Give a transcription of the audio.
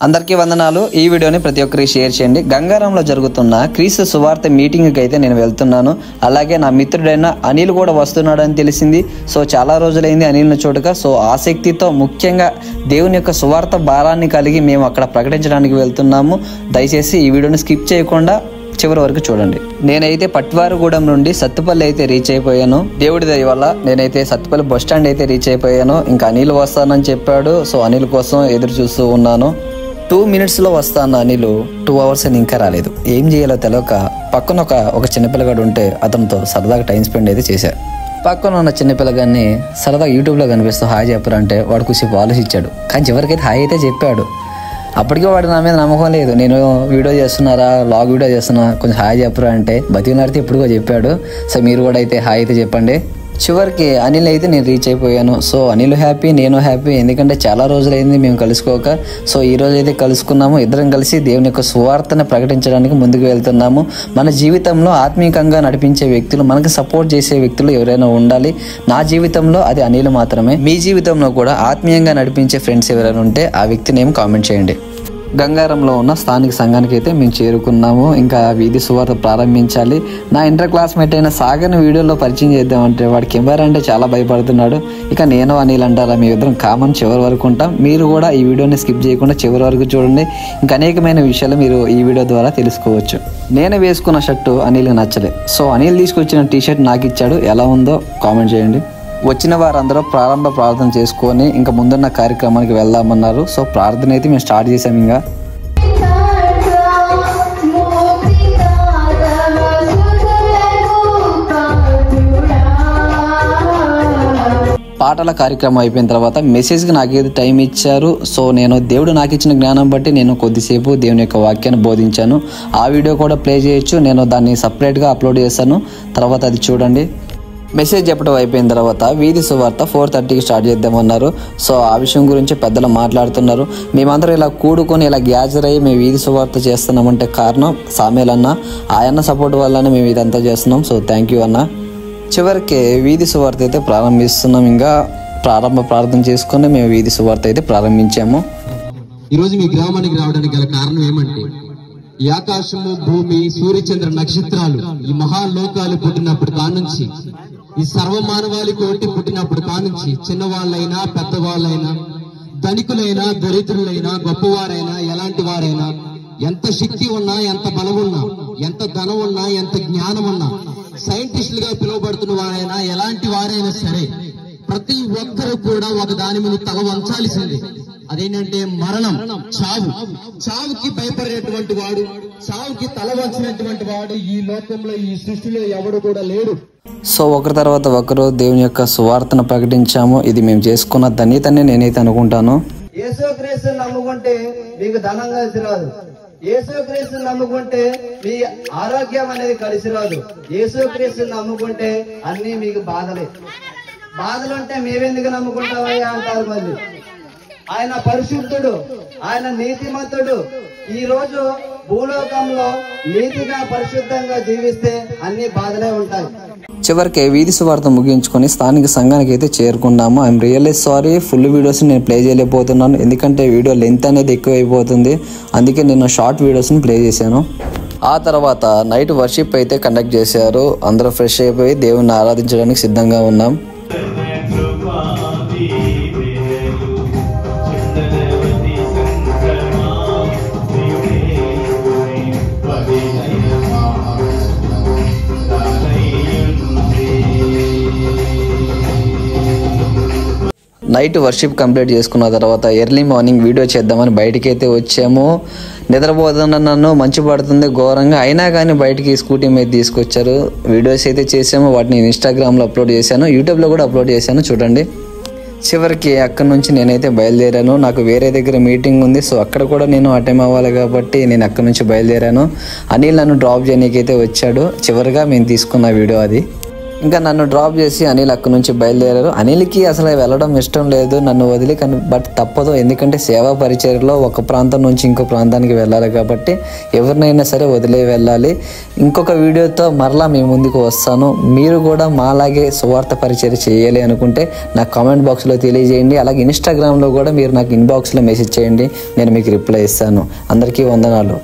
అందరికీ వందనాలు। ఈ వీడియోని ప్రతి ఒక్కరికి షేర్ చేయండి। గంగారంలో జరుగుతున్న క్రీస్తు సువార్త మీటింగ్కి అయితే నేను వెళ్తున్నాను। అలాగే నా మిత్రుడైన అనిల్ కూడా వస్తున్నాడని తెలిసింది। సో చాలా రోజులైంది అనిల్ని చూడక। సో ఆసక్తితో ముఖ్యంగా దేవుని యొక్క సువార్త భారాన్ని కలిగి మేము అక్కడ ప్రకటించడానికి వెళ్తున్నాము। దయచేసి ఈ వీడియోని స్కిప్ చేయకుండా చివరి వరకు చూడండి। నేనైతే పట్వారిగూడెం నుండి సత్తుపల్లి అయితే రీచ్ అయిపోయాను। దేవుడి దయ వల్ల నేనైతే సత్తుపల్లి బస్ స్టాండ్ అయితే రీచ్ అయిపోయాను। ఇంకా అనిల్ వస్తానని చెప్పాడు। సో అనిల్ కోసం ఎదురు చూస్తూ ఉన్నాను। 2 minutesలో వస్తాను అనిల్ 2 hours అని ఇంకా రాలేదు। ఏం చేయాలో తెలియక పక్కన ఒక చిన్నపిల్లగాడు ఉంటే అతనితో సరదాగా టైం స్పెండ్ అయితే చేశారు। పక్కన ఉన్న చిన్నపిల్లగాన్ని సరదాగా యూట్యూబ్లో కనిపిస్తూ హాయ్ చెప్పరంటే వాడు కొంచెం ఆలోచించాడు, కానీ చివరికైతే హాయ్ అయితే చెప్పాడు। అప్పటికే వాడు నా మీద నమ్మకం లేదు। నేను వీడియో చేస్తున్నారా, లాగ్ వీడియో చేస్తున్నా, కొంచెం హాయ్ చెప్పరా అంటే బతికినాడితే ఇప్పుడుగా చెప్పాడు। సో మీరు కూడా అయితే హాయ్ అయితే చెప్పండి। చివరికి అనిల్ అయితే నేను రీచ్ అయిపోయాను। సో అనిల్ హ్యాపీ, నేను హ్యాపీ, ఎందుకంటే చాలా రోజులైంది మేము కలుసుకోక। సో ఈ రోజు అయితే కలుసుకున్నాము। ఇద్దరం కలిసి దేవుని యొక్క సువార్తను ప్రకటించడానికి ముందుకు వెళ్తున్నాము। మన జీవితంలో ఆత్మీయంగా నడిపించే వ్యక్తులు, మనకు సపోర్ట్ చేసే వ్యక్తులు ఎవరైనా ఉండాలి। నా జీవితంలో అది అనిల్ మాత్రమే। మీ జీవితంలో కూడా ఆత్మీయంగా నడిపించే ఫ్రెండ్స్ ఎవరైనా ఉంటే ఆ వ్యక్తి నేమ్ కామెంట్ చేయండి। గంగారంలో ఉన్న స్థానిక సంఘానికి అయితే మేము చేరుకున్నాము। ఇంకా వీధి సువార్త ప్రారంభించాలి। నా ఇంటర్ క్లాస్మేట్ అయిన సాగర్ని వీడియోలో పరిచయం చేద్దామంటే వాడు కెమెరా అంటే చాలా భయపడుతున్నాడు। ఇక నేను అనిల్ అంటారా, మీ ఇద్దరం కామన్ చివరి వరకు ఉంటాం। మీరు కూడా ఈ వీడియోని స్కిప్ చేయకుండా చివరి వరకు చూడండి। ఇంకా అనేకమైన విషయాలు మీరు ఈ వీడియో ద్వారా తెలుసుకోవచ్చు। నేను వేసుకున్న షర్టు అనిల్కి నచ్చలే। సో అనిల్ తీసుకొచ్చిన టీషర్ట్ నాకు ఇచ్చాడు। ఎలా ఉందో కామెంట్ చేయండి। వచ్చిన వారందరూ ప్రారంభ ప్రార్థన చేసుకొని ఇంకా ముందున్న కార్యక్రమానికి వెళ్దామన్నారు। సో ప్రార్థన అయితే మేము స్టార్ట్ చేసాం। ఇంకా పాటల కార్యక్రమం అయిపోయిన తర్వాత మెసేజ్కి నాకైతే టైం ఇచ్చారు। సో నేను దేవుడు నాకు ఇచ్చిన జ్ఞానం బట్టి నేను కొద్దిసేపు దేవుని యొక్క వాక్యాన్ని బోధించాను। ఆ వీడియో కూడా ప్లే చేయొచ్చు, నేను దాన్ని సపరేట్గా అప్లోడ్ చేశాను, తర్వాత అది చూడండి। మెసేజ్ చెప్పడం అయిపోయిన తర్వాత వీధి సువార్త 4:30కి స్టార్ట్ చేద్దామన్నారు। సో ఆ విషయం గురించి పెద్దలు మాట్లాడుతున్నారు। మేమందరం ఇలా కూడుకొని ఇలా గ్యాదర్ అయ్యి మేము వీధి సువార్త చేస్తున్నామంటే కారణం సామేల్ అన్న, ఆయన సపోర్ట్ వల్లనే మేము ఇదంతా చేస్తున్నాం। సో థ్యాంక్ యూ అన్న। చివరికి వీధి సువార్త అయితే ప్రారంభిస్తున్నాం। ఇంకా ప్రారంభ ప్రార్థన చేసుకుని మేము వీధి సువార్త అయితే ప్రారంభించాము। ఈరోజు మీ గ్రామానికి రావడానికి గల కారణం ఏమంటే, ఈ ఆకాశము, భూమి, సూర్యచంద్ర నక్షత్రాలు, ఈ మహాలోకాలు పుట్టినప్పుడు కానుంచి, ఈ సర్వమానవాళి కోటి పుట్టినప్పుడు కానుంచి, చిన్నవాళ్ళైనా పెద్దవాళ్ళైనా, ధనికులైనా దరిద్రులైనా, గొప్పవారైనా ఎలాంటి వారైనా, ఎంత శక్తి ఉన్నా, ఎంత బలం ఉన్నా, ఎంత ధనం ఉన్నా, ఎంత జ్ఞానం ఉన్నా, సైంటిస్టులుగా పిలువబడుతున్న వారైనా ఎలాంటి వారైనా సరే, ప్రతి ఒక్కరూ కూడా ఒక దాని మీద తల వంచాల్సింది। అదేంటంటే మరణం, చావు। చావుకి భయపడేటువంటి వాడు, చావుకి తల వంచినటువంటి వాడు ఈ లోకంలో, ఈ సృష్టిలో ఎవడు కూడా లేడు। సో ఒకరి తర్వాత ఒకరు దేవుని యొక్క సువార్తను ప్రకటించాము। ఇది మేము చేసుకున్న ధన్యతనే నేనైతే అనుకుంటాను। యేసుక్రీస్తుని నమ్ముకుంటే మీకు ధనం కలిసి రాదు। యేసుక్రీస్తుని నమ్ముకుంటే మీ ఆరోగ్యం అనేది కలిసి రాదు। యేసుక్రీస్తుని నమ్ముకుంటే అన్ని మీకు బాధలుంటే మేవెందుకు నమ్ముకుంటామయ్యా అంటారు మళ్ళీ। ఆయన పరిశుద్ధుడు, ఆయన నీతిమంతుడు। ఈ రోజు భూలోకంలో నీతిగా పరిశుద్ధంగా జీవిస్తే అన్ని బాధలే ఉంటాయి। చివరికి వీధి సువార్త ముగించుకొని స్థానిక సంఘానికి అయితే చేరుకున్నాము। ఐఎమ్ రియల్లీ సారీ, ఫుల్ వీడియోస్ని నేను ప్లే చేయలేకపోతున్నాను, ఎందుకంటే వీడియో లెంత్ అనేది ఎక్కువైపోతుంది। అందుకే నేను షార్ట్ వీడియోస్ని ప్లే చేశాను। ఆ తర్వాత నైట్ వర్షిప్ అయితే కండక్ట్ చేశారు। అందరూ ఫ్రెష్ అయిపోయి దేవుణ్ణి ఆరాధించడానికి సిద్ధంగా ఉన్నాం। నైట్ వర్షిప్ కంప్లీట్ చేసుకున్న తర్వాత ఎర్లీ మార్నింగ్ వీడియో చేద్దామని బయటికి అయితే వచ్చాము। నిద్రపోతున్న నన్ను మంచు పడుతుంది ఘోరంగా, అయినా కానీ బయటికి స్కూటీ మీద తీసుకొచ్చారు। వీడియోస్ అయితే చేసాము, వాటిని ఇన్స్టాగ్రామ్లో అప్లోడ్ చేశాను, యూట్యూబ్లో కూడా అప్లోడ్ చేశాను, చూడండి। చివరికి అక్కడ నుంచి నేనైతే బయలుదేరాను। నాకు వేరే దగ్గర మీటింగ్ ఉంది, సో అక్కడ కూడా నేను అటెండ్ అవ్వాలి కాబట్టి నేను అక్కడ నుంచి బయలుదేరాను। అనిల్ నన్ను డ్రాప్ చేయడానికి అయితే వచ్చాడు। చివరిగా మేము తీసుకున్న వీడియో అది। ఇంకా నన్ను డ్రాప్ చేసి అనిల్ అక్కడి నుంచి బయలుదేరారు. అనిల్కి అసలు వెళ్ళడం ఇష్టం లేదు నన్ను వదిలి, కానీ బట్ తప్పదు, ఎందుకంటే సేవా పరిచర్యలో ఒక ప్రాంతం నుంచి ఇంకో ప్రాంతానికి వెళ్ళాలి కాబట్టి ఎవరినైనా సరే వదిలే వెళ్ళాలి. ఇంకొక వీడియోతో మరలా మీ ముందుకు వస్తాను. మీరు కూడా మాలాగే సువార్త పరిచర్య చేయాలి అనుకుంటే నాకు కామెంట్ బాక్స్లో తెలియజేయండి. అలాగే ఇన్స్టాగ్రామ్లో కూడా మీరు నాకు ఇన్బాక్స్లో మెసేజ్ చేయండి, నేను మీకు రిప్లై ఇస్తాను. అందరికీ వందనాలు.